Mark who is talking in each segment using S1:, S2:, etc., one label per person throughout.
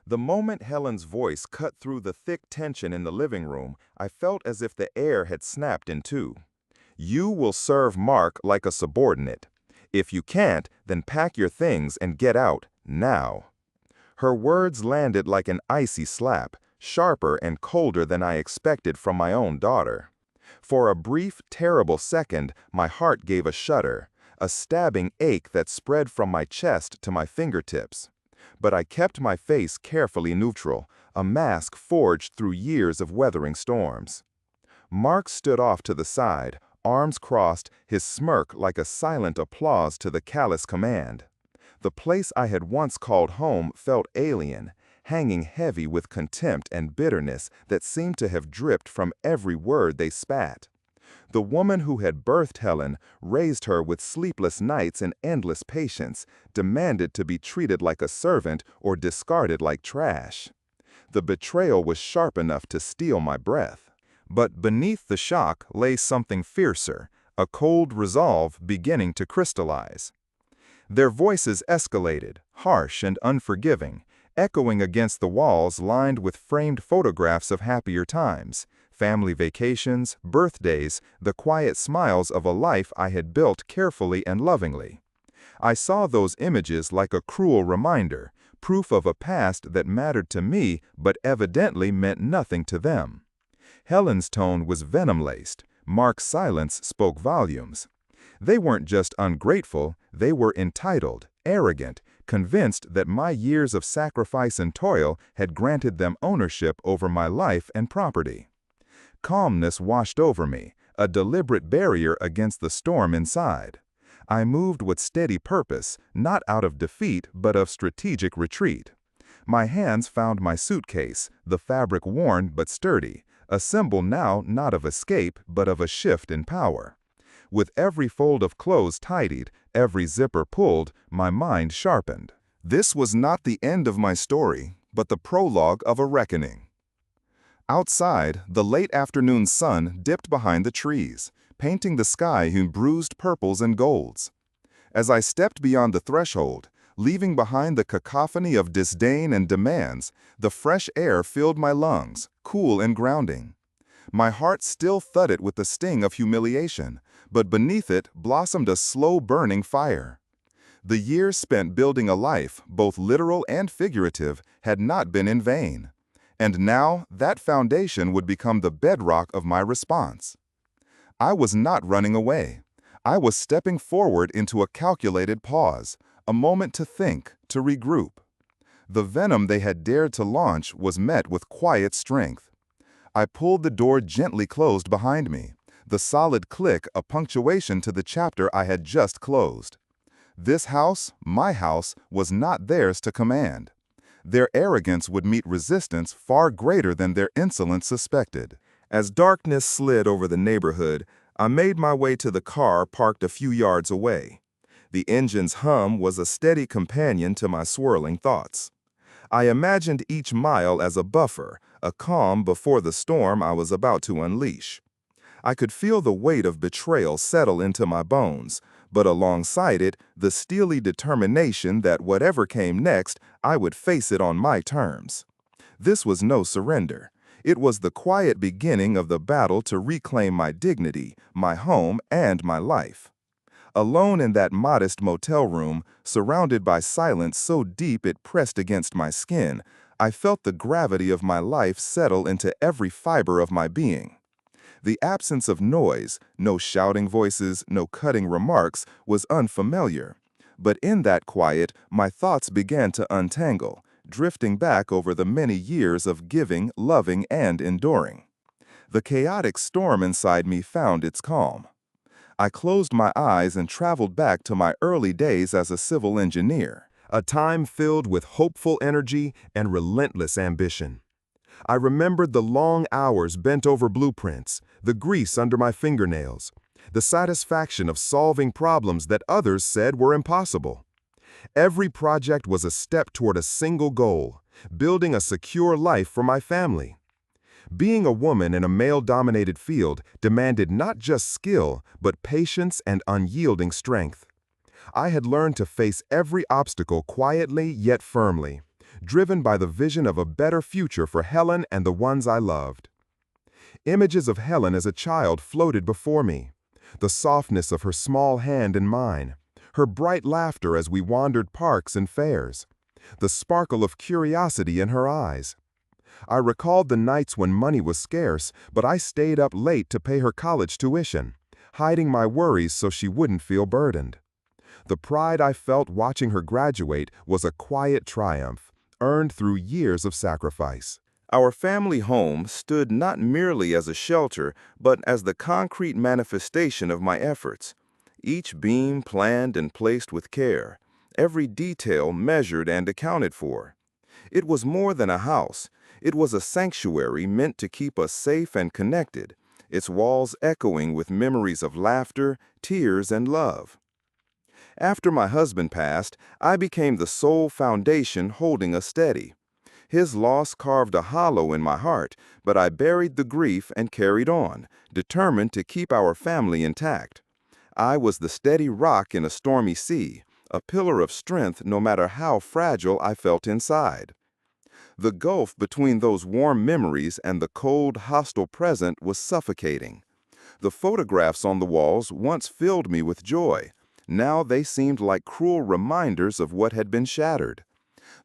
S1: The moment Helen's voice cut through the thick tension in the living room, I felt as if the air had snapped in two. You will serve Mark like a subordinate. If you can't, then pack your things and get out, now. Her words landed like an icy slap, sharper and colder than I expected from my own daughter. For a brief, terrible second, my heart gave a shudder, a stabbing ache that spread from my chest to my fingertips. But I kept my face carefully neutral, a mask forged through years of weathering storms. Mark stood off to the side, arms crossed, his smirk like a silent applause to the callous command. The place I had once called home felt alien, hanging heavy with contempt and bitterness that seemed to have dripped from every word they spat. The woman who had birthed Helen, raised her with sleepless nights and endless patience, demanded to be treated like a servant or discarded like trash. The betrayal was sharp enough to steal my breath. But beneath the shock lay something fiercer, a cold resolve beginning to crystallize. Their voices escalated, harsh and unforgiving, echoing against the walls lined with framed photographs of happier times, family vacations, birthdays, the quiet smiles of a life I had built carefully and lovingly. I saw those images like a cruel reminder, proof of a past that mattered to me but evidently meant nothing to them. Helen's tone was venom-laced. Mark's silence spoke volumes. They weren't just ungrateful, they were entitled, arrogant, convinced that my years of sacrifice and toil had granted them ownership over my life and property. Calmness washed over me, a deliberate barrier against the storm inside. I moved with steady purpose, not out of defeat but of strategic retreat. My hands found my suitcase, the fabric worn but sturdy, a symbol now not of escape but of a shift in power. With every fold of clothes tidied, every zipper pulled, my mind sharpened. This was not the end of my story, but the prologue of a reckoning. Outside, the late afternoon sun dipped behind the trees, painting the sky in bruised purples and golds. As I stepped beyond the threshold, leaving behind the cacophony of disdain and demands, the fresh air filled my lungs, cool and grounding. My heart still thudded with the sting of humiliation, but beneath it blossomed a slow-burning fire. The years spent building a life, both literal and figurative, had not been in vain. And now that foundation would become the bedrock of my response. I was not running away. I was stepping forward into a calculated pause, a moment to think, to regroup. The venom they had dared to launch was met with quiet strength. I pulled the door gently closed behind me, the solid click a punctuation to the chapter I had just closed. This house, my house, was not theirs to command. Their arrogance would meet resistance far greater than their insolence suspected. As darkness slid over the neighborhood, I made my way to the car parked a few yards away. The engine's hum was a steady companion to my swirling thoughts. I imagined each mile as a buffer, a calm before the storm I was about to unleash. I could feel the weight of betrayal settle into my bones, but alongside it, the steely determination that whatever came next, I would face it on my terms. This was no surrender. It was the quiet beginning of the battle to reclaim my dignity, my home, and my life. Alone in that modest motel room, surrounded by silence so deep it pressed against my skin, I felt the gravity of my life settle into every fiber of my being. The absence of noise, no shouting voices, no cutting remarks, was unfamiliar. But in that quiet, my thoughts began to untangle, drifting back over the many years of giving, loving, and enduring. The chaotic storm inside me found its calm. I closed my eyes and traveled back to my early days as a civil engineer, a time filled with hopeful energy and relentless ambition. I remembered the long hours bent over blueprints, the grease under my fingernails, the satisfaction of solving problems that others said were impossible. Every project was a step toward a single goal, building a secure life for my family. Being a woman in a male-dominated field demanded not just skill, but patience and unyielding strength. I had learned to face every obstacle quietly yet firmly, driven by the vision of a better future for Helen and the ones I loved. Images of Helen as a child floated before me, the softness of her small hand in mine, her bright laughter as we wandered parks and fairs, the sparkle of curiosity in her eyes. I recalled the nights when money was scarce, but I stayed up late to pay her college tuition, hiding my worries so she wouldn't feel burdened. The pride I felt watching her graduate was a quiet triumph, earned through years of sacrifice. Our family home stood not merely as a shelter, but as the concrete manifestation of my efforts. Each beam planned and placed with care, every detail measured and accounted for. It was more than a house. It was a sanctuary meant to keep us safe and connected, its walls echoing with memories of laughter, tears, and love. After my husband passed, I became the sole foundation holding us steady. His loss carved a hollow in my heart, but I buried the grief and carried on, determined to keep our family intact. I was the steady rock in a stormy sea, a pillar of strength no matter how fragile I felt inside. The gulf between those warm memories and the cold, hostile present was suffocating. The photographs on the walls once filled me with joy. Now they seemed like cruel reminders of what had been shattered.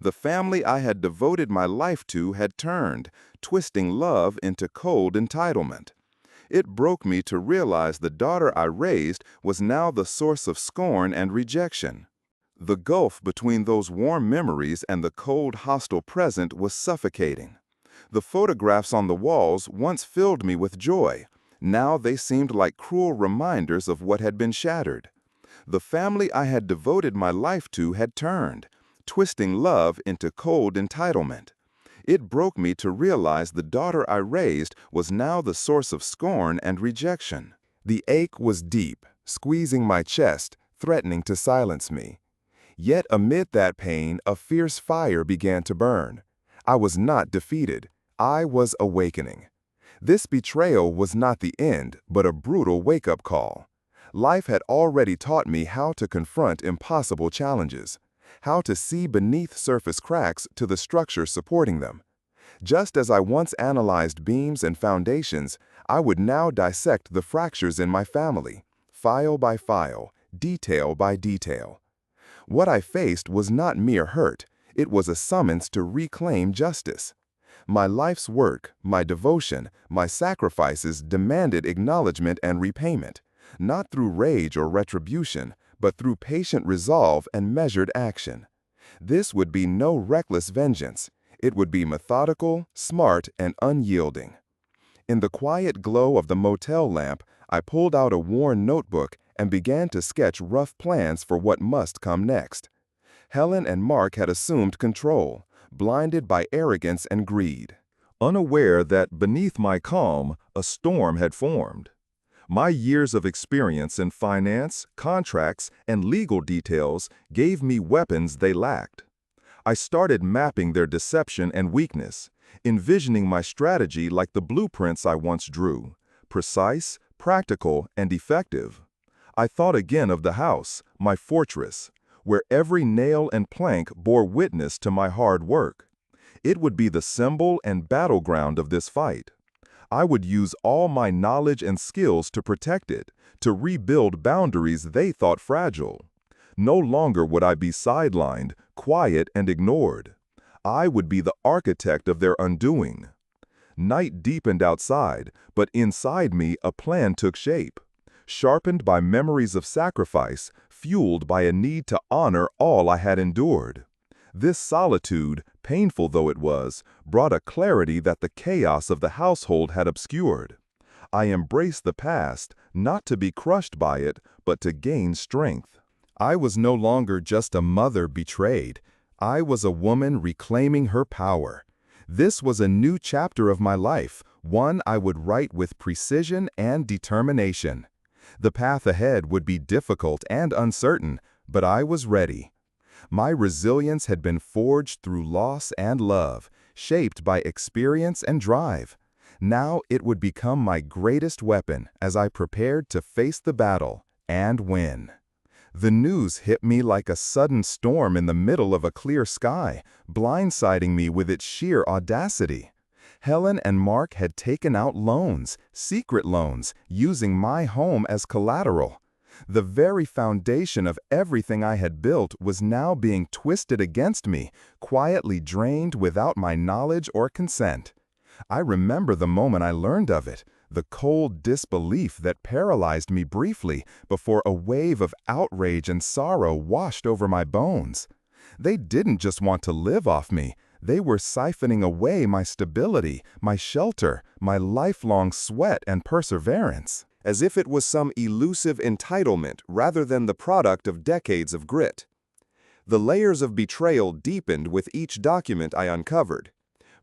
S1: The family I had devoted my life to had turned, twisting love into cold entitlement. It broke me to realize the daughter I raised was now the source of scorn and rejection. The gulf between those warm memories and the cold, hostile present was suffocating. The photographs on the walls once filled me with joy. Now they seemed like cruel reminders of what had been shattered. The family I had devoted my life to had turned, twisting love into cold entitlement. It broke me to realize the daughter I raised was now the source of scorn and rejection. The ache was deep, squeezing my chest, threatening to silence me. Yet amid that pain, a fierce fire began to burn. I was not defeated. I was awakening. This betrayal was not the end, but a brutal wake-up call. Life had already taught me how to confront impossible challenges, how to see beneath surface cracks to the structure supporting them. Just as I once analyzed beams and foundations, I would now dissect the fractures in my family, file by file, detail by detail. What I faced was not mere hurt, it was a summons to reclaim justice. My life's work, my devotion, my sacrifices demanded acknowledgement and repayment, not through rage or retribution, but through patient resolve and measured action. This would be no reckless vengeance. It would be methodical, smart, and unyielding. In the quiet glow of the motel lamp, I pulled out a worn notebook and began to sketch rough plans for what must come next. Helen and Mark had assumed control, blinded by arrogance and greed. Unaware that beneath my calm, a storm had formed. My years of experience in finance, contracts, and legal details gave me weapons they lacked. I started mapping their deception and weakness, envisioning my strategy like the blueprints I once drew, precise, practical, and effective. I thought again of the house, my fortress, where every nail and plank bore witness to my hard work. It would be the symbol and battleground of this fight. I would use all my knowledge and skills to protect it, to rebuild boundaries they thought fragile. No longer would I be sidelined, quiet, and ignored. I would be the architect of their undoing. Night deepened outside, but inside me a plan took shape. Sharpened by memories of sacrifice, fueled by a need to honor all I had endured. This solitude, painful though it was, brought a clarity that the chaos of the household had obscured. I embraced the past, not to be crushed by it, but to gain strength. I was no longer just a mother betrayed. I was a woman reclaiming her power. This was a new chapter of my life, one I would write with precision and determination. The path ahead would be difficult and uncertain, but I was ready. My resilience had been forged through loss and love, shaped by experience and drive. Now it would become my greatest weapon as I prepared to face the battle and win. The news hit me like a sudden storm in the middle of a clear sky, blindsiding me with its sheer audacity. Helen and Mark had taken out loans, secret loans, using my home as collateral. The very foundation of everything I had built was now being twisted against me, quietly drained without my knowledge or consent. I remember the moment I learned of it, the cold disbelief that paralyzed me briefly before a wave of outrage and sorrow washed over my bones. They didn't just want to live off me. They were siphoning away my stability, my shelter, my lifelong sweat and perseverance, as if it was some elusive entitlement rather than the product of decades of grit. The layers of betrayal deepened with each document I uncovered.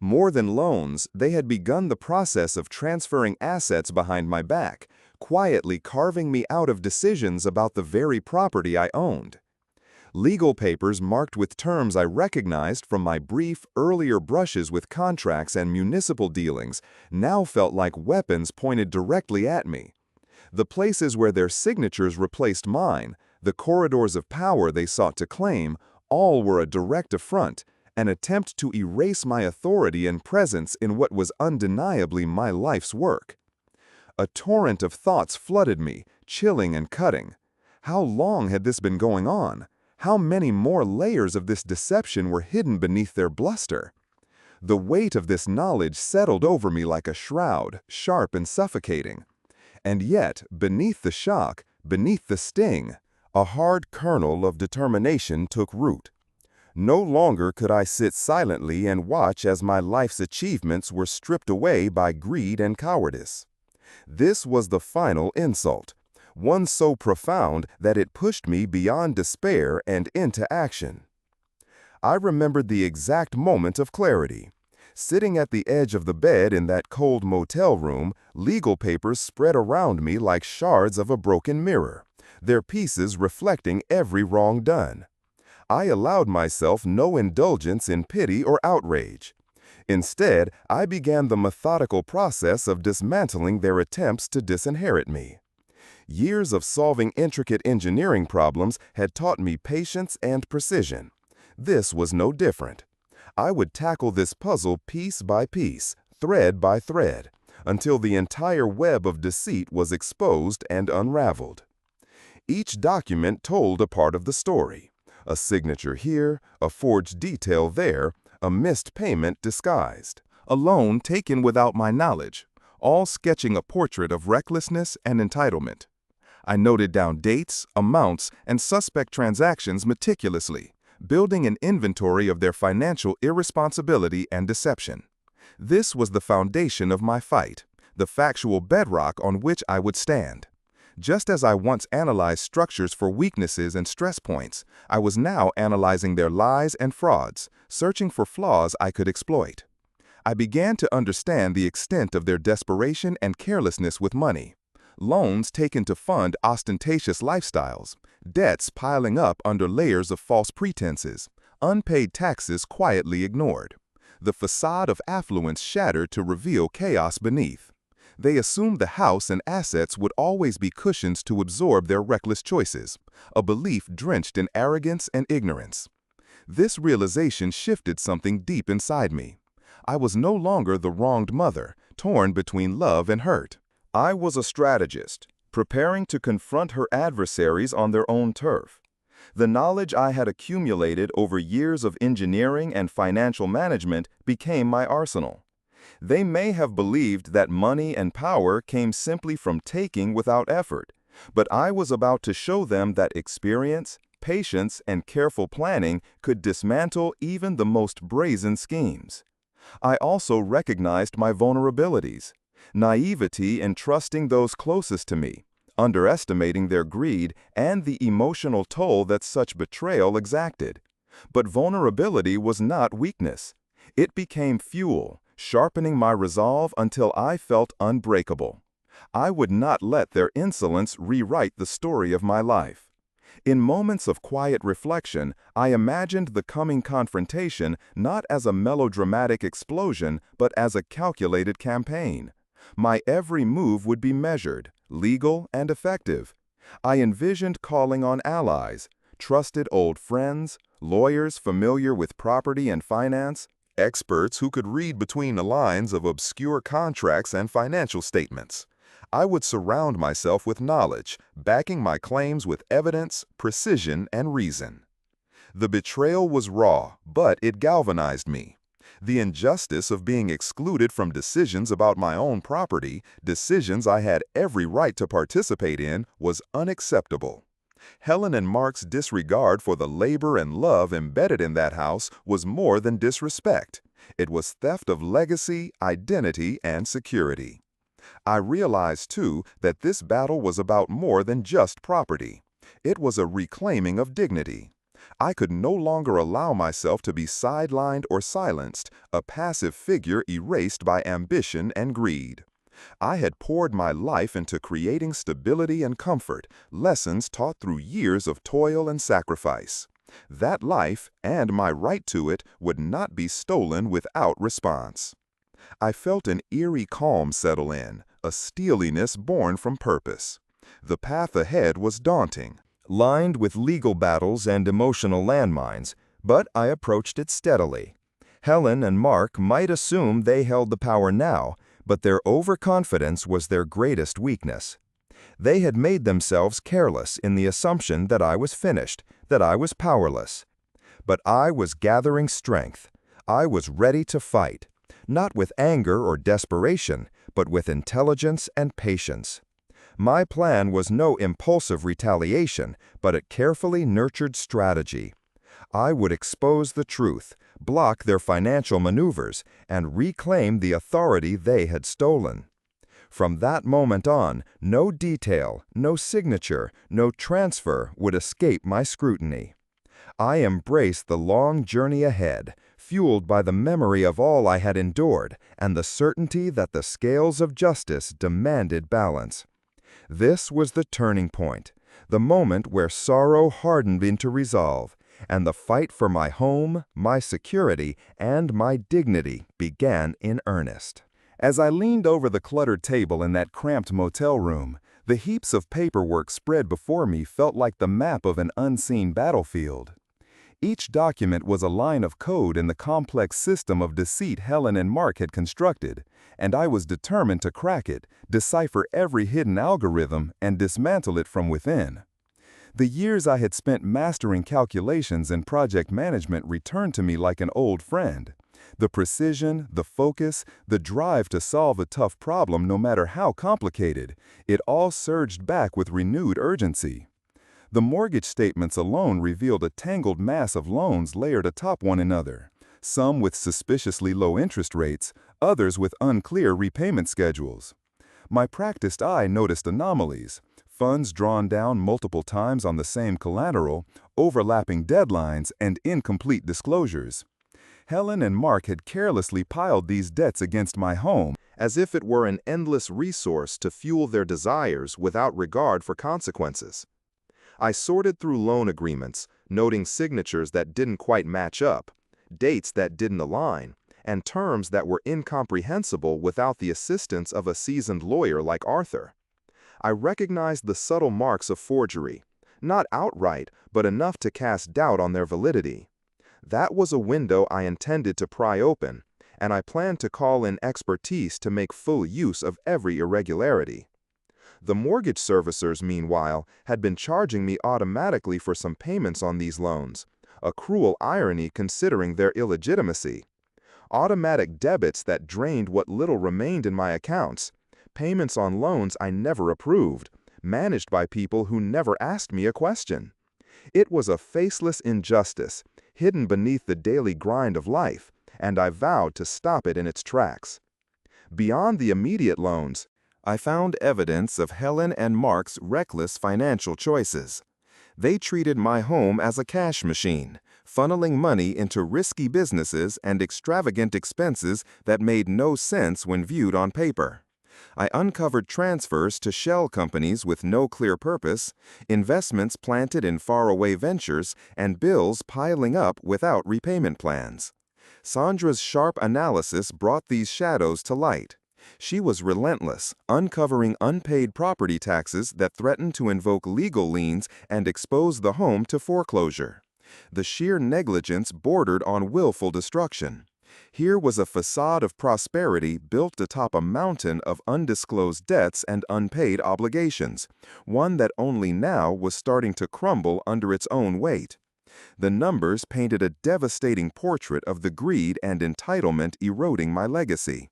S1: More than loans, they had begun the process of transferring assets behind my back, quietly carving me out of decisions about the very property I owned. Legal papers marked with terms I recognized from my brief, earlier brushes with contracts and municipal dealings now felt like weapons pointed directly at me. The places where their signatures replaced mine, the corridors of power they sought to claim, all were a direct affront, an attempt to erase my authority and presence in what was undeniably my life's work. A torrent of thoughts flooded me, chilling and cutting. How long had this been going on? How many more layers of this deception were hidden beneath their bluster? The weight of this knowledge settled over me like a shroud, sharp and suffocating. And yet, beneath the shock, beneath the sting, a hard kernel of determination took root. No longer could I sit silently and watch as my life's achievements were stripped away by greed and cowardice. This was the final insult, one so profound that it pushed me beyond despair and into action. I remembered the exact moment of clarity. Sitting at the edge of the bed in that cold motel room, legal papers spread around me like shards of a broken mirror, their pieces reflecting every wrong done. I allowed myself no indulgence in pity or outrage. Instead, I began the methodical process of dismantling their attempts to disinherit me. Years of solving intricate engineering problems had taught me patience and precision. This was no different. I would tackle this puzzle piece by piece, thread by thread, until the entire web of deceit was exposed and unraveled. Each document told a part of the story. A signature here, a forged detail there, a missed payment disguised, a loan taken without my knowledge, all sketching a portrait of recklessness and entitlement. I noted down dates, amounts, and suspect transactions meticulously, building an inventory of their financial irresponsibility and deception. This was the foundation of my fight, the factual bedrock on which I would stand. Just as I once analyzed structures for weaknesses and stress points, I was now analyzing their lies and frauds, searching for flaws I could exploit. I began to understand the extent of their desperation and carelessness with money. Loans taken to fund ostentatious lifestyles, debts piling up under layers of false pretenses, unpaid taxes quietly ignored. The facade of affluence shattered to reveal chaos beneath. They assumed the house and assets would always be cushions to absorb their reckless choices, a belief drenched in arrogance and ignorance. This realization shifted something deep inside me. I was no longer the wronged mother, torn between love and hurt. I was a strategist, preparing to confront her adversaries on their own turf. The knowledge I had accumulated over years of engineering and financial management became my arsenal. They may have believed that money and power came simply from taking without effort, but I was about to show them that experience, patience, and careful planning could dismantle even the most brazen schemes. I also recognized my vulnerabilities. Naivety in trusting those closest to me, underestimating their greed and the emotional toll that such betrayal exacted. But vulnerability was not weakness. It became fuel, sharpening my resolve until I felt unbreakable. I would not let their insolence rewrite the story of my life. In moments of quiet reflection, I imagined the coming confrontation not as a melodramatic explosion, but as a calculated campaign. My every move would be measured, legal, and effective. I envisioned calling on allies, trusted old friends, lawyers familiar with property and finance, experts who could read between the lines of obscure contracts and financial statements. I would surround myself with knowledge, backing my claims with evidence, precision, and reason. The betrayal was raw, but it galvanized me. The injustice of being excluded from decisions about my own property, decisions I had every right to participate in, was unacceptable. Helen and Mark's disregard for the labor and love embedded in that house was more than disrespect. It was theft of legacy, identity, and security. I realized, too, that this battle was about more than just property. It was a reclaiming of dignity. I could no longer allow myself to be sidelined or silenced, a passive figure erased by ambition and greed. I had poured my life into creating stability and comfort, lessons taught through years of toil and sacrifice. That life, and my right to it, would not be stolen without response. I felt an eerie calm settle in, a steeliness born from purpose. The path ahead was daunting, lined with legal battles and emotional landmines, but I approached it steadily. Helen and Mark might assume they held the power now, but their overconfidence was their greatest weakness. They had made themselves careless in the assumption that I was finished, that I was powerless. But I was gathering strength. I was ready to fight, not with anger or desperation, but with intelligence and patience. My plan was no impulsive retaliation, but a carefully nurtured strategy. I would expose the truth, block their financial maneuvers, and reclaim the authority they had stolen. From that moment on, no detail, no signature, no transfer would escape my scrutiny. I embraced the long journey ahead, fueled by the memory of all I had endured and the certainty that the scales of justice demanded balance. This was the turning point, the moment where sorrow hardened into resolve, and the fight for my home, my security, and my dignity began in earnest. As I leaned over the cluttered table in that cramped motel room, the heaps of paperwork spread before me felt like the map of an unseen battlefield. Each document was a line of code in the complex system of deceit Helen and Mark had constructed, and I was determined to crack it, decipher every hidden algorithm, and dismantle it from within. The years I had spent mastering calculations and project management returned to me like an old friend. The precision, the focus, the drive to solve a tough problem no matter how complicated, it all surged back with renewed urgency. The mortgage statements alone revealed a tangled mass of loans layered atop one another, some with suspiciously low interest rates, others with unclear repayment schedules. My practiced eye noticed anomalies, funds drawn down multiple times on the same collateral, overlapping deadlines, and incomplete disclosures. Helen and Mark had carelessly piled these debts against my home, as if it were an endless resource to fuel their desires without regard for consequences. I sorted through loan agreements, noting signatures that didn't quite match up, dates that didn't align, and terms that were incomprehensible without the assistance of a seasoned lawyer like Arthur. I recognized the subtle marks of forgery, not outright, but enough to cast doubt on their validity. That was a window I intended to pry open, and I planned to call in expertise to make full use of every irregularity. The mortgage servicers, meanwhile, had been charging me automatically for some payments on these loans, a cruel irony considering their illegitimacy. Automatic debits that drained what little remained in my accounts, payments on loans I never approved, managed by people who never asked me a question. It was a faceless injustice, hidden beneath the daily grind of life, and I vowed to stop it in its tracks. Beyond the immediate loans, I found evidence of Helen and Mark's reckless financial choices. They treated my home as a cash machine, funneling money into risky businesses and extravagant expenses that made no sense when viewed on paper. I uncovered transfers to shell companies with no clear purpose, investments planted in faraway ventures, and bills piling up without repayment plans. Sandra's sharp analysis brought these shadows to light. She was relentless, uncovering unpaid property taxes that threatened to invoke legal liens and expose the home to foreclosure. The sheer negligence bordered on willful destruction. Here was a facade of prosperity built atop a mountain of undisclosed debts and unpaid obligations, one that only now was starting to crumble under its own weight. The numbers painted a devastating portrait of the greed and entitlement eroding my legacy.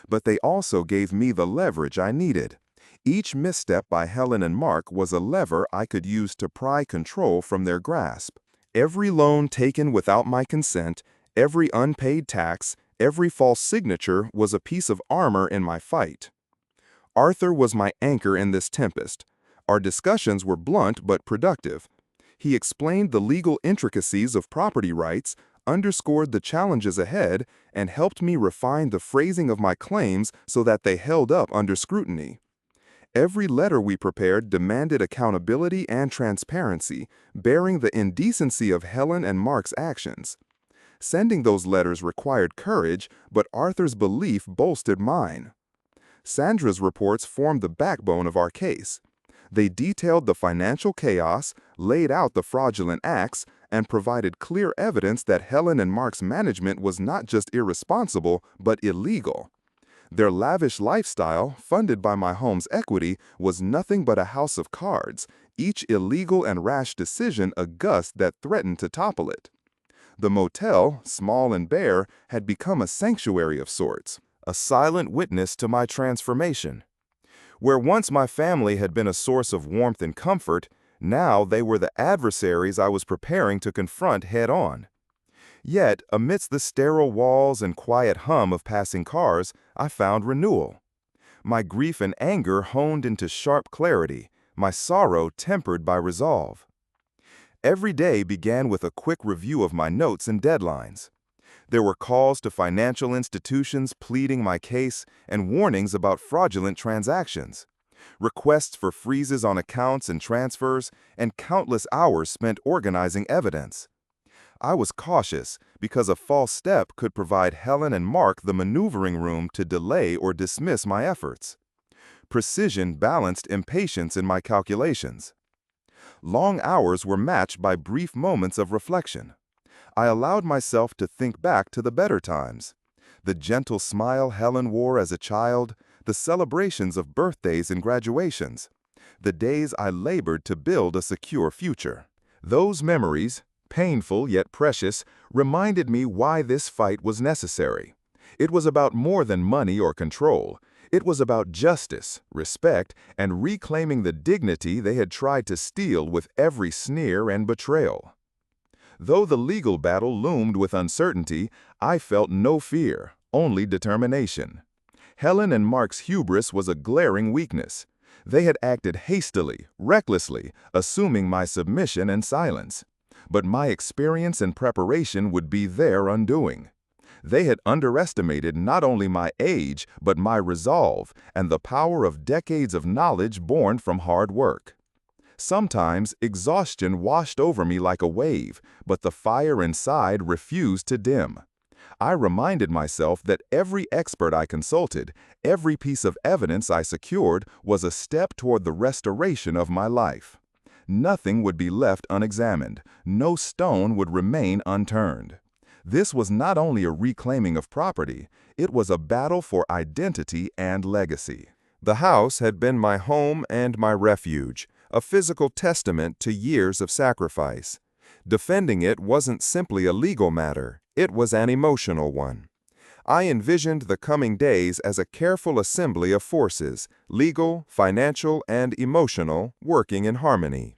S1: But they also gave me the leverage I needed. Each misstep by Helen and Mark was a lever I could use to pry control from their grasp. Every loan taken without my consent, every unpaid tax, every false signature was a piece of armor in my fight. Arthur was my anchor in this tempest. Our discussions were blunt but productive. He explained the legal intricacies of property rights, underscored the challenges ahead, and helped me refine the phrasing of my claims so that they held up under scrutiny. Every letter we prepared demanded accountability and transparency, bearing the indecency of Helen and Mark's actions. Sending those letters required courage, but Arthur's belief bolstered mine. Sandra's reports formed the backbone of our case. They detailed the financial chaos, laid out the fraudulent acts, and provided clear evidence that Helen and Mark's management was not just irresponsible, but illegal. Their lavish lifestyle, funded by my home's equity, was nothing but a house of cards, each illegal and rash decision a gust that threatened to topple it. The motel, small and bare, had become a sanctuary of sorts, a silent witness to my transformation. Where once my family had been a source of warmth and comfort, now they were the adversaries I was preparing to confront head-on. Yet, amidst the sterile walls and quiet hum of passing cars, I found renewal. My grief and anger honed into sharp clarity, my sorrow tempered by resolve. Every day began with a quick review of my notes and deadlines. There were calls to financial institutions pleading my case and warnings about fraudulent transactions, requests for freezes on accounts and transfers, and countless hours spent organizing evidence. I was cautious because a false step could provide Helen and Mark the maneuvering room to delay or dismiss my efforts. Precision balanced impatience in my calculations. Long hours were matched by brief moments of reflection. I allowed myself to think back to the better times. The gentle smile Helen wore as a child, the celebrations of birthdays and graduations, the days I labored to build a secure future. Those memories, painful yet precious, reminded me why this fight was necessary. It was about more than money or control. It was about justice, respect, and reclaiming the dignity they had tried to steal with every sneer and betrayal. Though the legal battle loomed with uncertainty, I felt no fear, only determination. Helen and Mark's hubris was a glaring weakness. They had acted hastily, recklessly, assuming my submission and silence. But my experience and preparation would be their undoing. They had underestimated not only my age, but my resolve and the power of decades of knowledge born from hard work. Sometimes exhaustion washed over me like a wave, but the fire inside refused to dim. I reminded myself that every expert I consulted, every piece of evidence I secured, was a step toward the restoration of my life. Nothing would be left unexamined, no stone would remain unturned. This was not only a reclaiming of property, it was a battle for identity and legacy. The house had been my home and my refuge, a physical testament to years of sacrifice. Defending it wasn't simply a legal matter, it was an emotional one. I envisioned the coming days as a careful assembly of forces, legal, financial, and emotional, working in harmony.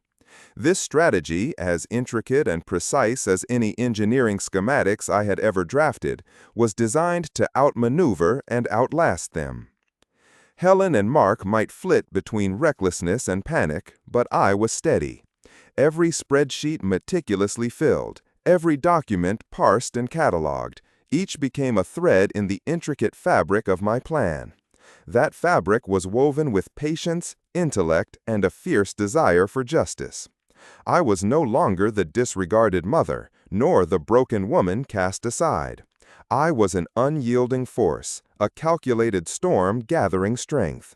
S1: This strategy, as intricate and precise as any engineering schematics I had ever drafted, was designed to outmaneuver and outlast them. Helen and Mark might flit between recklessness and panic, but I was steady. Every spreadsheet meticulously filled, every document parsed and cataloged, each became a thread in the intricate fabric of my plan. That fabric was woven with patience, intellect, and a fierce desire for justice. I was no longer the disregarded mother, nor the broken woman cast aside. I was an unyielding force, a calculated storm gathering strength.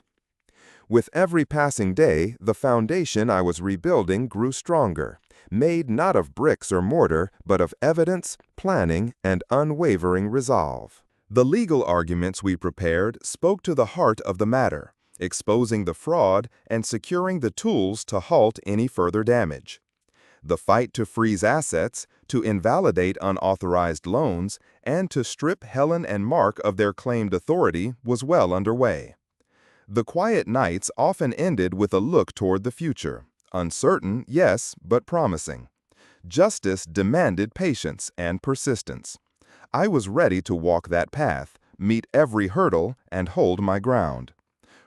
S1: With every passing day, the foundation I was rebuilding grew stronger, made not of bricks or mortar, but of evidence, planning, and unwavering resolve. The legal arguments we prepared spoke to the heart of the matter, exposing the fraud and securing the tools to halt any further damage. The fight to freeze assets, to invalidate unauthorized loans, and to strip Helen and Mark of their claimed authority was well underway. The quiet nights often ended with a look toward the future. Uncertain, yes, but promising. Justice demanded patience and persistence. I was ready to walk that path, meet every hurdle, and hold my ground.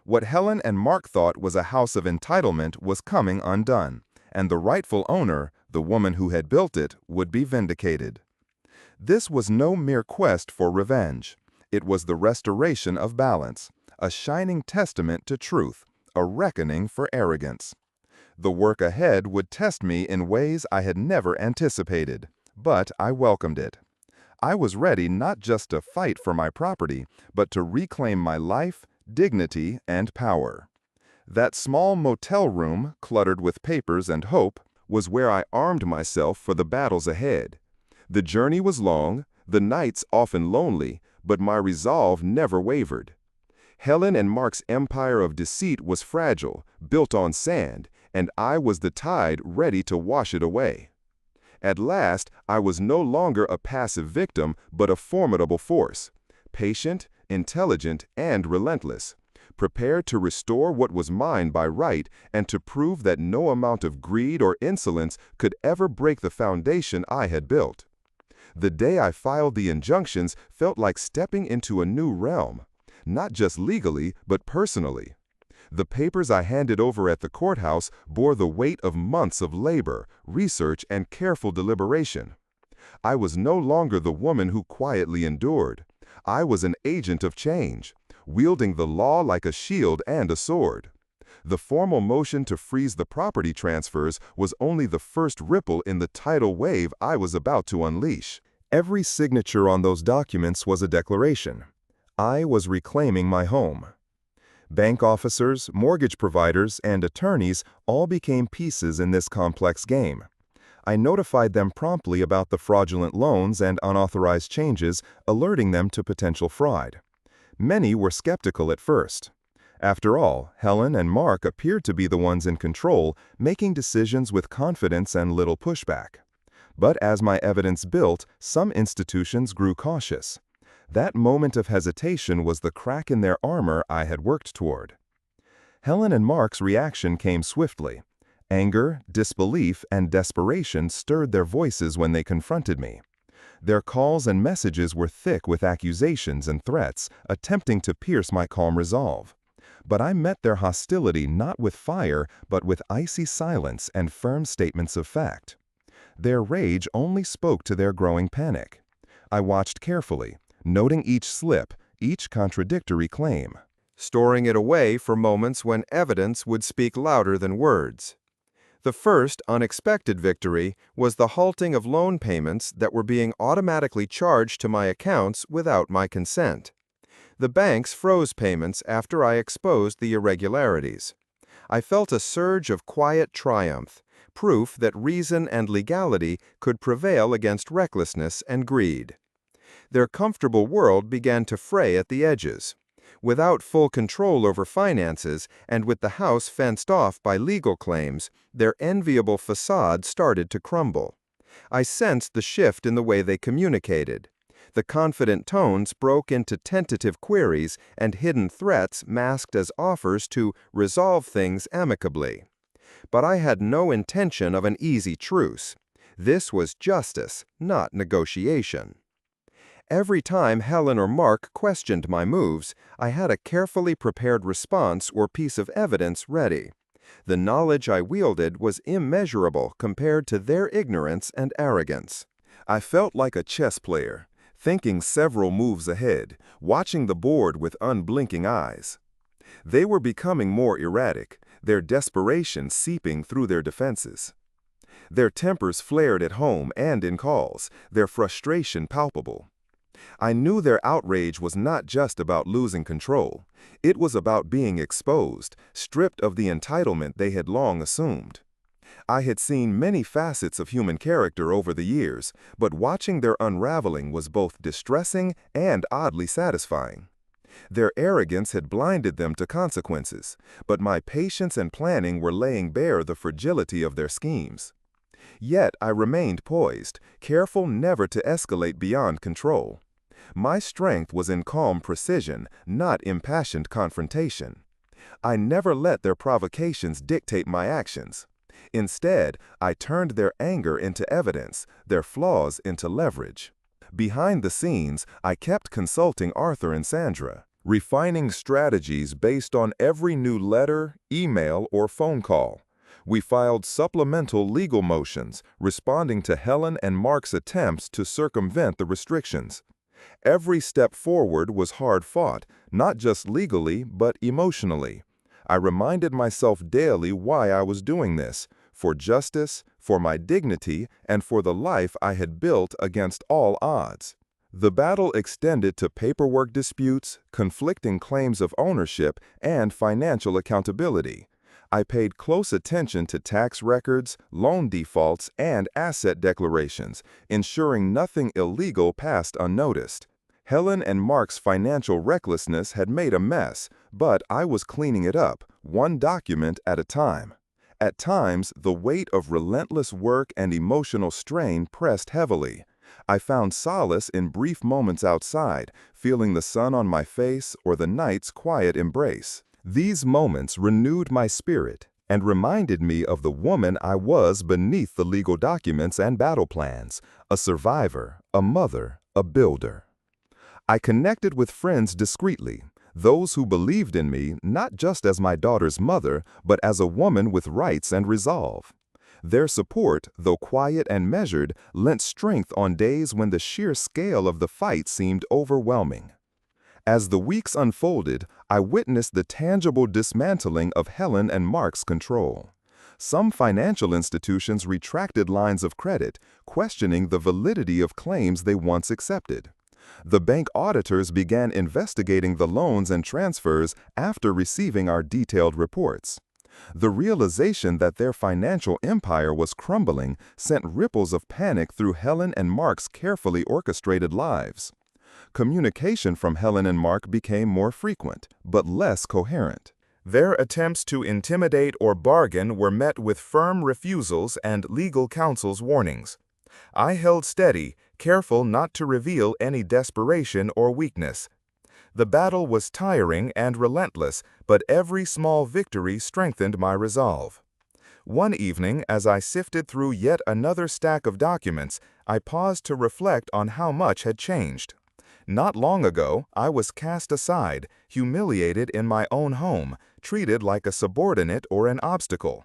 S1: What Helen and Mark thought was a house of entitlement was coming undone, and the rightful owner, the woman who had built it, would be vindicated. This was no mere quest for revenge. It was the restoration of balance, a shining testament to truth, a reckoning for arrogance. The work ahead would test me in ways I had never anticipated, but I welcomed it. I was ready not just to fight for my property, but to reclaim my life, dignity, and power. That small motel room, cluttered with papers and hope, was where I armed myself for the battles ahead. The journey was long, the nights often lonely, but my resolve never wavered. Helen and Mark's empire of deceit was fragile, built on sand, and I was the tide ready to wash it away. At last, I was no longer a passive victim, but a formidable force, patient, intelligent, and relentless, prepared to restore what was mine by right and to prove that no amount of greed or insolence could ever break the foundation I had built. The day I filed the injunctions felt like stepping into a new realm, not just legally, but personally. The papers I handed over at the courthouse bore the weight of months of labor, research, and careful deliberation. I was no longer the woman who quietly endured. I was an agent of change, wielding the law like a shield and a sword. The formal motion to freeze the property transfers was only the first ripple in the tidal wave I was about to unleash. Every signature on those documents was a declaration. I was reclaiming my home. Bank officers, mortgage providers, and attorneys all became pieces in this complex game. I notified them promptly about the fraudulent loans and unauthorized changes, alerting them to potential fraud. Many were skeptical at first. After all, Helen and Mark appeared to be the ones in control, making decisions with confidence and little pushback. But as my evidence built, some institutions grew cautious. That moment of hesitation was the crack in their armor I had worked toward. Helen and Mark's reaction came swiftly. Anger, disbelief, and desperation stirred their voices when they confronted me. Their calls and messages were thick with accusations and threats, attempting to pierce my calm resolve. But I met their hostility not with fire, but with icy silence and firm statements of fact. Their rage only spoke to their growing panic. I watched carefully, noting each slip, each contradictory claim, storing it away for moments when evidence would speak louder than words. The first unexpected victory was the halting of loan payments that were being automatically charged to my accounts without my consent. The banks froze payments after I exposed the irregularities. I felt a surge of quiet triumph, proof that reason and legality could prevail against recklessness and greed. Their comfortable world began to fray at the edges. Without full control over finances and with the house fenced off by legal claims, their enviable facade started to crumble. I sensed the shift in the way they communicated. The confident tones broke into tentative queries and hidden threats masked as offers to resolve things amicably. But I had no intention of an easy truce. This was justice, not negotiation. Every time Helen or Mark questioned my moves, I had a carefully prepared response or piece of evidence ready. The knowledge I wielded was immeasurable compared to their ignorance and arrogance. I felt like a chess player, thinking several moves ahead, watching the board with unblinking eyes. They were becoming more erratic, their desperation seeping through their defenses. Their tempers flared at home and in calls, their frustration palpable. I knew their outrage was not just about losing control. It was about being exposed, stripped of the entitlement they had long assumed. I had seen many facets of human character over the years, but watching their unraveling was both distressing and oddly satisfying. Their arrogance had blinded them to consequences, but my patience and planning were laying bare the fragility of their schemes. Yet I remained poised, careful never to escalate beyond control. My strength was in calm precision, not impassioned confrontation. I never let their provocations dictate my actions. Instead, I turned their anger into evidence, their flaws into leverage. Behind the scenes, I kept consulting Arthur and Sandra, refining strategies based on every new letter, email, or phone call. We filed supplemental legal motions, responding to Helen and Mark's attempts to circumvent the restrictions. Every step forward was hard-fought, not just legally, but emotionally. I reminded myself daily why I was doing this: for justice, for my dignity, and for the life I had built against all odds. The battle extended to paperwork disputes, conflicting claims of ownership, and financial accountability. I paid close attention to tax records, loan defaults, and asset declarations, ensuring nothing illegal passed unnoticed. Helen and Mark's financial recklessness had made a mess, but I was cleaning it up, one document at a time. At times, the weight of relentless work and emotional strain pressed heavily. I found solace in brief moments outside, feeling the sun on my face or the night's quiet embrace. These moments renewed my spirit and reminded me of the woman I was beneath the legal documents and battle plans: a survivor, a mother, a builder. I connected with friends discreetly, those who believed in me not just as my daughter's mother, but as a woman with rights and resolve. Their support, though quiet and measured, lent strength on days when the sheer scale of the fight seemed overwhelming. As the weeks unfolded, I witnessed the tangible dismantling of Helen and Mark's control. Some financial institutions retracted lines of credit, questioning the validity of claims they once accepted. The bank auditors began investigating the loans and transfers after receiving our detailed reports. The realization that their financial empire was crumbling sent ripples of panic through Helen and Mark's carefully orchestrated lives. Communication from Helen and Mark became more frequent, but less coherent. Their attempts to intimidate or bargain were met with firm refusals and legal counsel's warnings. I held steady, careful not to reveal any desperation or weakness. The battle was tiring and relentless, but every small victory strengthened my resolve. One evening, as I sifted through yet another stack of documents, I paused to reflect on how much had changed. Not long ago, I was cast aside, humiliated in my own home, treated like a subordinate or an obstacle.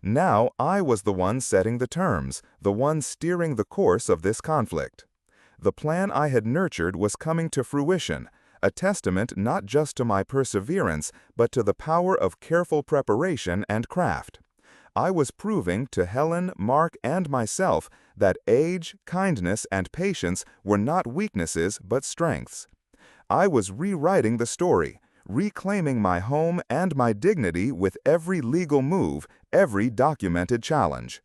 S1: Now I was the one setting the terms, the one steering the course of this conflict. The plan I had nurtured was coming to fruition, a testament not just to my perseverance, but to the power of careful preparation and craft. I was proving to Helen, Mark, and myself that age, kindness, and patience were not weaknesses but strengths. I was rewriting the story, reclaiming my home and my dignity with every legal move, every documented challenge.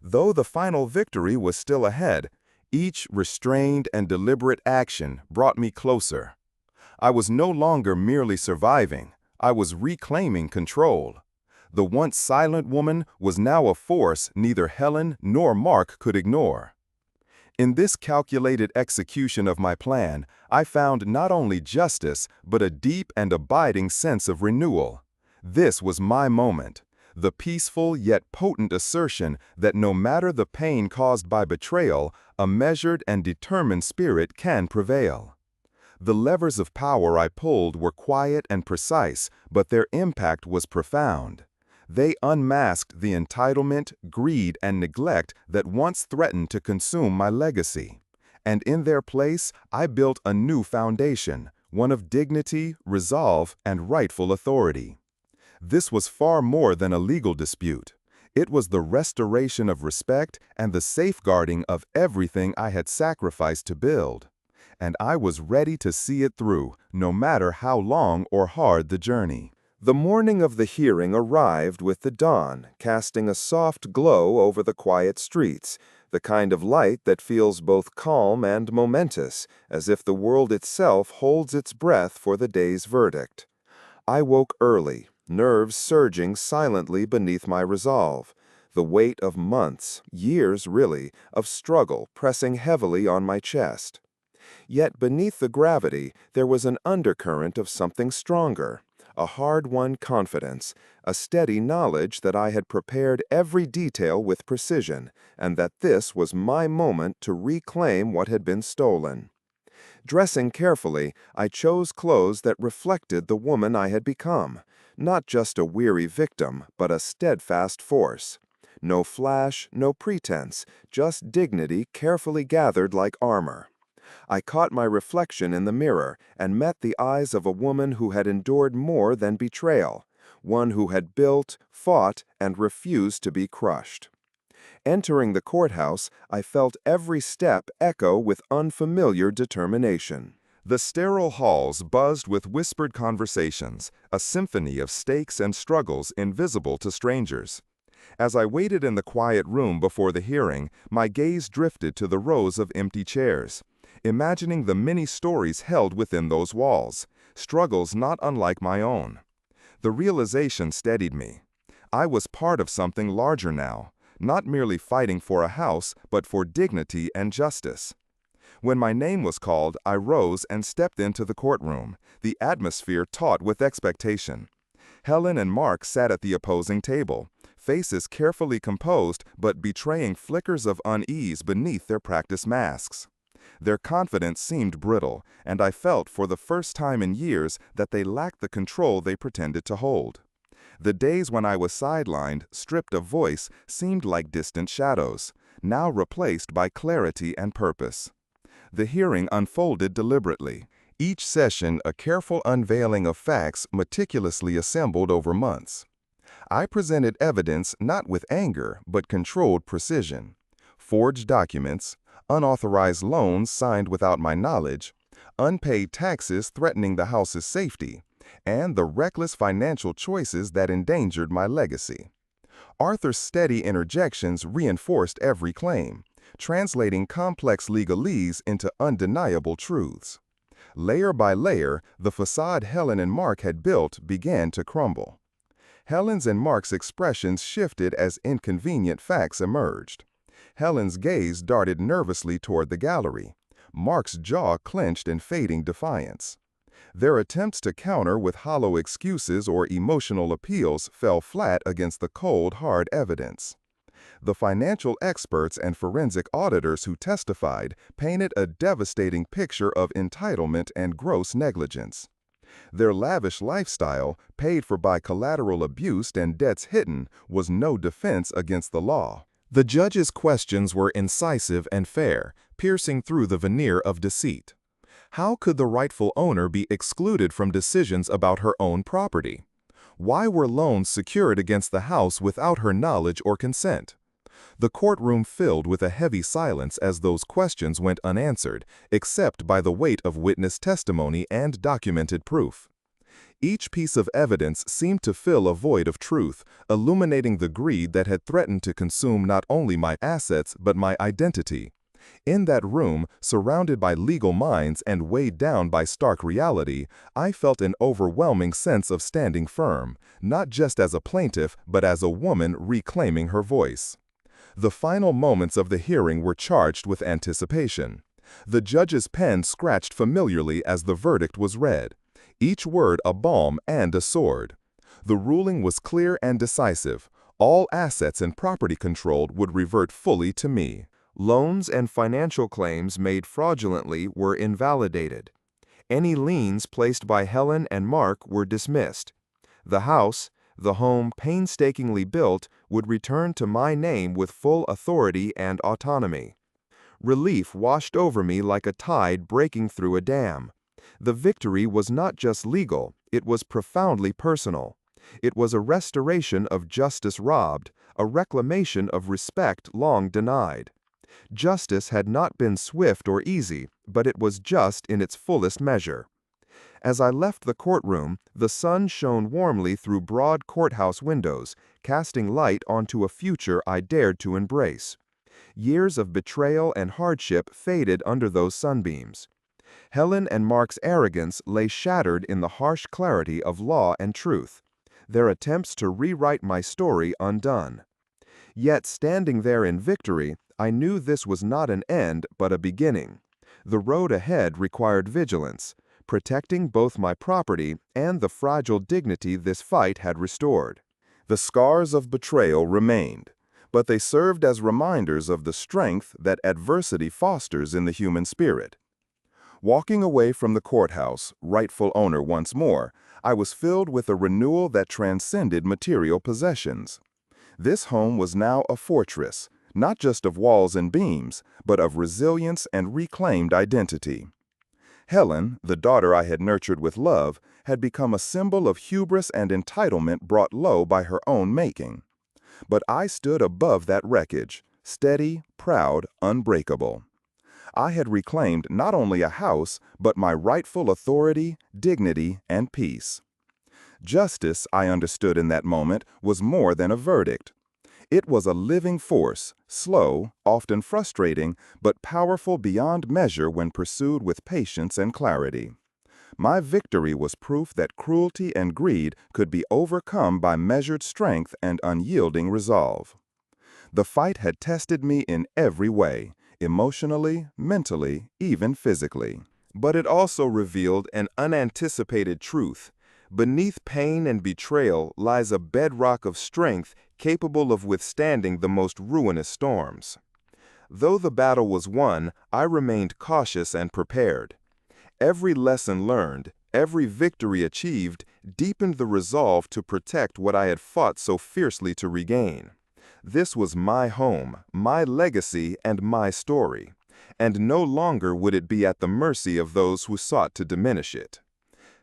S1: Though the final victory was still ahead, each restrained and deliberate action brought me closer. I was no longer merely surviving, I was reclaiming control. The once silent woman was now a force neither Helen nor Mark could ignore. In this calculated execution of my plan, I found not only justice, but a deep and abiding sense of renewal. This was my moment, the peaceful yet potent assertion that no matter the pain caused by betrayal, a measured and determined spirit can prevail. The levers of power I pulled were quiet and precise, but their impact was profound. They unmasked the entitlement, greed, and neglect that once threatened to consume my legacy. And in their place, I built a new foundation, one of dignity, resolve, and rightful authority. This was far more than a legal dispute. It was the restoration of respect and the safeguarding of everything I had sacrificed to build. and I was ready to see it through, no matter how long or hard the journey. The morning of the hearing arrived with the dawn, casting a soft glow over the quiet streets, the kind of light that feels both calm and momentous, as if the world itself holds its breath for the day's verdict. I woke early, nerves surging silently beneath my resolve, the weight of months, years really, of struggle pressing heavily on my chest. Yet beneath the gravity, there was an undercurrent of something stronger, a hard-won confidence, a steady knowledge that I had prepared every detail with precision, and that this was my moment to reclaim what had been stolen. Dressing carefully, I chose clothes that reflected the woman I had become, not just a weary victim, but a steadfast force. No flash, no pretense, just dignity carefully gathered like armor. I caught my reflection in the mirror and met the eyes of a woman who had endured more than betrayal, one who had built, fought, and refused to be crushed. Entering the courthouse, I felt every step echo with unfamiliar determination. The sterile halls buzzed with whispered conversations, a symphony of stakes and struggles invisible to strangers. As I waited in the quiet room before the hearing, my gaze drifted to the rows of empty chairs, imagining the many stories held within those walls, struggles not unlike my own. The realization steadied me. I was part of something larger now, not merely fighting for a house, but for dignity and justice. When my name was called, I rose and stepped into the courtroom, the atmosphere taut with expectation. Helen and Mark sat at the opposing table, faces carefully composed but betraying flickers of unease beneath their practiced masks. Their confidence seemed brittle, and I felt for the first time in years that they lacked the control they pretended to hold. The days when I was sidelined, stripped of voice, seemed like distant shadows, now replaced by clarity and purpose. The hearing unfolded deliberately, each session a careful unveiling of facts meticulously assembled over months. I presented evidence not with anger, but controlled precision. Forged documents, unauthorized loans signed without my knowledge, unpaid taxes threatening the house's safety, and the reckless financial choices that endangered my legacy. Arthur's steady interjections reinforced every claim, translating complex legalese into undeniable truths. Layer by layer, the facade Helen and Mark had built began to crumble. Helen's and Mark's expressions shifted as inconvenient facts emerged. Helen's gaze darted nervously toward the gallery. Mark's jaw clenched in fading defiance. Their attempts to counter with hollow excuses or emotional appeals fell flat against the cold, hard evidence. The financial experts and forensic auditors who testified painted a devastating picture of entitlement and gross negligence. Their lavish lifestyle, paid for by collateral abuse and debts hidden, was no defense against the law. The judge's questions were incisive and fair, piercing through the veneer of deceit. How could the rightful owner be excluded from decisions about her own property? Why were loans secured against the house without her knowledge or consent? The courtroom filled with a heavy silence as those questions went unanswered, except by the weight of witness testimony and documented proof. Each piece of evidence seemed to fill a void of truth, illuminating the greed that had threatened to consume not only my assets but my identity. In that room, surrounded by legal minds and weighed down by stark reality, I felt an overwhelming sense of standing firm, not just as a plaintiff but as a woman reclaiming her voice. The final moments of the hearing were charged with anticipation. The judge's pen scratched familiarly as the verdict was read, each word a balm and a sword. The ruling was clear and decisive. All assets and property controlled would revert fully to me. Loans and financial claims made fraudulently were invalidated. Any liens placed by Helen and Mark were dismissed. The house, the home painstakingly built, would return to my name with full authority and autonomy. Relief washed over me like a tide breaking through a dam. The victory was not just legal, it was profoundly personal. It was a restoration of justice robbed, a reclamation of respect long denied. Justice had not been swift or easy, but it was just in its fullest measure. As I left the courtroom, the sun shone warmly through broad courthouse windows, casting light onto a future I dared to embrace. Years of betrayal and hardship faded under those sunbeams. Helen and Mark's arrogance lay shattered in the harsh clarity of law and truth, their attempts to rewrite my story undone. Yet, standing there in victory, I knew this was not an end but a beginning. The road ahead required vigilance, protecting both my property and the fragile dignity this fight had restored. The scars of betrayal remained, but they served as reminders of the strength that adversity fosters in the human spirit. Walking away from the courthouse, rightful owner once more, I was filled with a renewal that transcended material possessions. This home was now a fortress, not just of walls and beams, but of resilience and reclaimed identity. Helen, the daughter I had nurtured with love, had become a symbol of hubris and entitlement brought low by her own making. But I stood above that wreckage, steady, proud, unbreakable. I had reclaimed not only a house, but my rightful authority, dignity, and peace. Justice, I understood in that moment, was more than a verdict. It was a living force, slow, often frustrating, but powerful beyond measure when pursued with patience and clarity. My victory was proof that cruelty and greed could be overcome by measured strength and unyielding resolve. The fight had tested me in every way, emotionally, mentally, even physically. But it also revealed an unanticipated truth. Beneath pain and betrayal lies a bedrock of strength capable of withstanding the most ruinous storms. Though the battle was won, I remained cautious and prepared. Every lesson learned, every victory achieved, deepened the resolve to protect what I had fought so fiercely to regain. This was my home, my legacy, and my story, and no longer would it be at the mercy of those who sought to diminish it.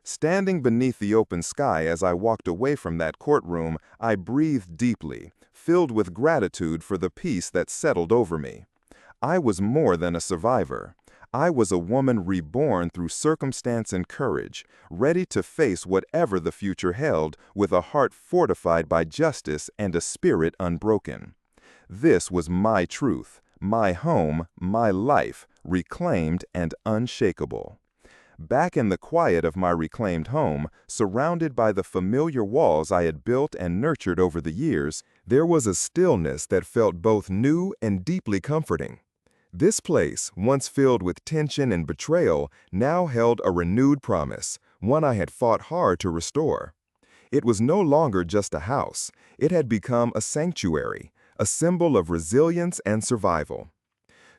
S1: Standing beneath the open sky as I walked away from that courtroom, I breathed deeply, filled with gratitude for the peace that settled over me. I was more than a survivor. I was a woman reborn through circumstance and courage, ready to face whatever the future held with a heart fortified by justice and a spirit unbroken. This was my truth, my home, my life, reclaimed and unshakable. Back in the quiet of my reclaimed home, surrounded by the familiar walls I had built and nurtured over the years, there was a stillness that felt both new and deeply comforting. This place, once filled with tension and betrayal, now held a renewed promise, one I had fought hard to restore. It was no longer just a house. It had become a sanctuary, a symbol of resilience and survival.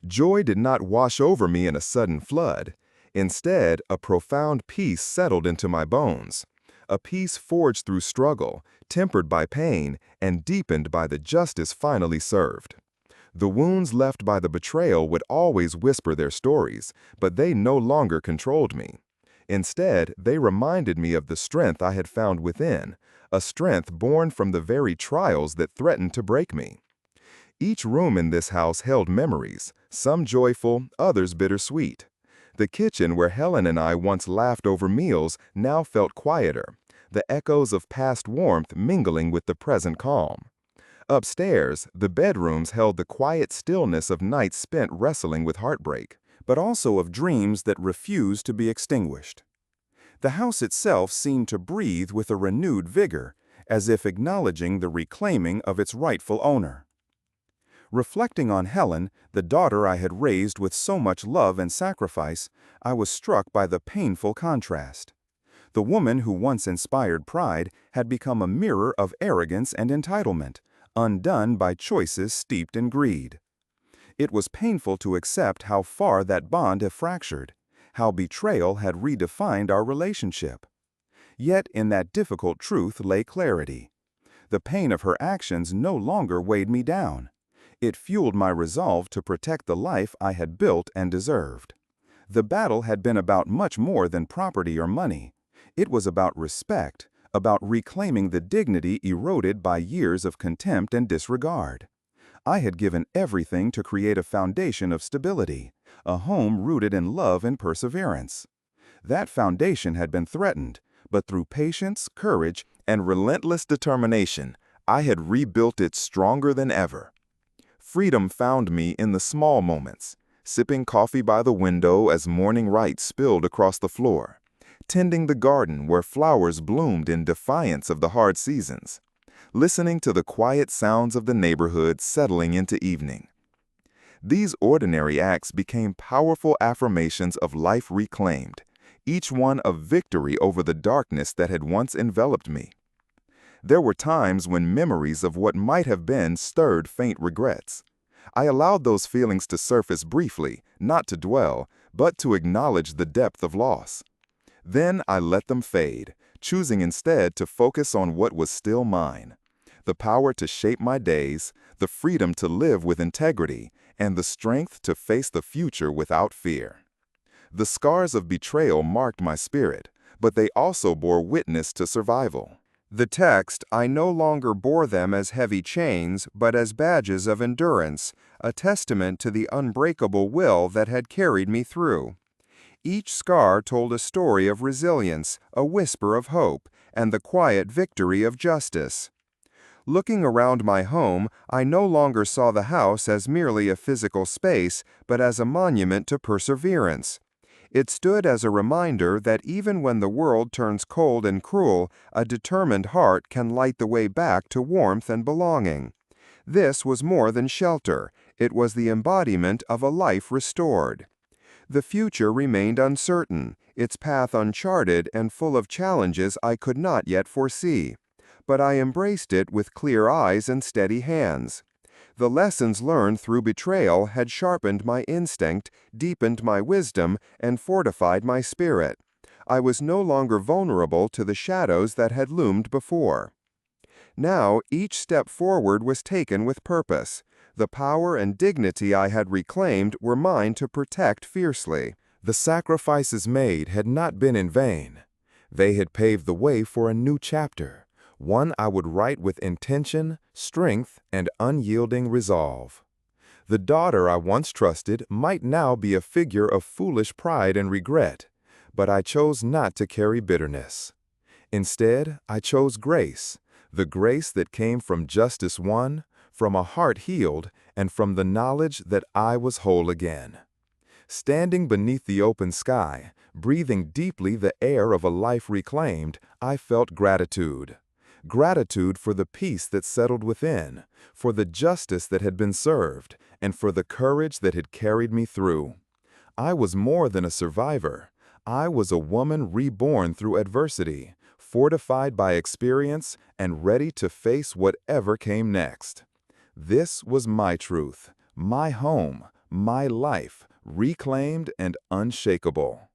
S1: Joy did not wash over me in a sudden flood. Instead, a profound peace settled into my bones, a peace forged through struggle, tempered by pain, and deepened by the justice finally served. The wounds left by the betrayal would always whisper their stories, but they no longer controlled me. Instead, they reminded me of the strength I had found within, a strength born from the very trials that threatened to break me. Each room in this house held memories, some joyful, others bittersweet. The kitchen where Helen and I once laughed over meals now felt quieter, the echoes of past warmth mingling with the present calm. Upstairs, the bedrooms held the quiet stillness of nights spent wrestling with heartbreak, but also of dreams that refused to be extinguished. The house itself seemed to breathe with a renewed vigor, as if acknowledging the reclaiming of its rightful owner. Reflecting on Helen, the daughter I had raised with so much love and sacrifice, I was struck by the painful contrast. The woman who once inspired pride had become a mirror of arrogance and entitlement, undone by choices steeped in greed. It was painful to accept how far that bond had fractured, how betrayal had redefined our relationship. Yet in that difficult truth lay clarity. The pain of her actions no longer weighed me down. It fueled my resolve to protect the life I had built and deserved. The battle had been about much more than property or money. It was about respect, about reclaiming the dignity eroded by years of contempt and disregard.
S2: I had given everything to create a foundation of stability, a home rooted in love and perseverance. That foundation had been threatened, but through patience, courage,
S1: And relentless determination, I had rebuilt it stronger than ever. Freedom found me in the small moments, sipping coffee by the window as morning light spilled across the floor, tending the garden where flowers bloomed in defiance of the hard seasons, listening to the quiet sounds of the neighborhood settling into evening. These ordinary acts became powerful affirmations of life reclaimed, each one a victory over the darkness that had once enveloped me. There were times when memories of what might have been stirred faint regrets. I allowed those feelings to surface briefly, not to dwell, but to acknowledge the depth of loss. Then I let them fade, choosing instead to focus on what was still mine: the power to shape my days, the freedom to live with integrity, and the strength to face the future without fear. The scars of betrayal marked my spirit, but they also bore witness to survival.
S3: The text, I no longer bore them as heavy chains, but as badges of endurance, a testament to the unbreakable will that had carried me through. Each scar told a story of resilience, a whisper of hope, and the quiet victory of justice. Looking around my home, I no longer saw the house as merely a physical space, but as a monument to perseverance. It stood as a reminder that even when the world turns cold and cruel, a determined heart can light the way back to warmth and belonging. This was more than shelter. It was the embodiment of a life restored. The future remained uncertain, its path uncharted and full of challenges I could not yet foresee. But I embraced it with clear eyes and steady hands. The lessons learned through betrayal had sharpened my instinct, deepened my wisdom, and fortified my spirit. I was no longer vulnerable to the shadows that had loomed before. Now, each step forward was taken with purpose. The power and dignity I had reclaimed were mine to protect fiercely.
S1: The sacrifices made had not been in vain. They had paved the way for a new chapter, one I would write with intention, strength, and unyielding resolve. The daughter I once trusted might now be a figure of foolish pride and regret, but I chose not to carry bitterness. Instead, I chose grace, the grace that came from justice won, from a heart healed, and from the knowledge that I was whole again. Standing beneath the open sky, breathing deeply the air of a life reclaimed, I felt gratitude. Gratitude for the peace that settled within, for the justice that had been served, and for the courage that had carried me through. I was more than a survivor. I was a woman reborn through adversity, fortified by experience, and ready to face whatever came next. This was my truth, my home, my life, reclaimed and unshakable.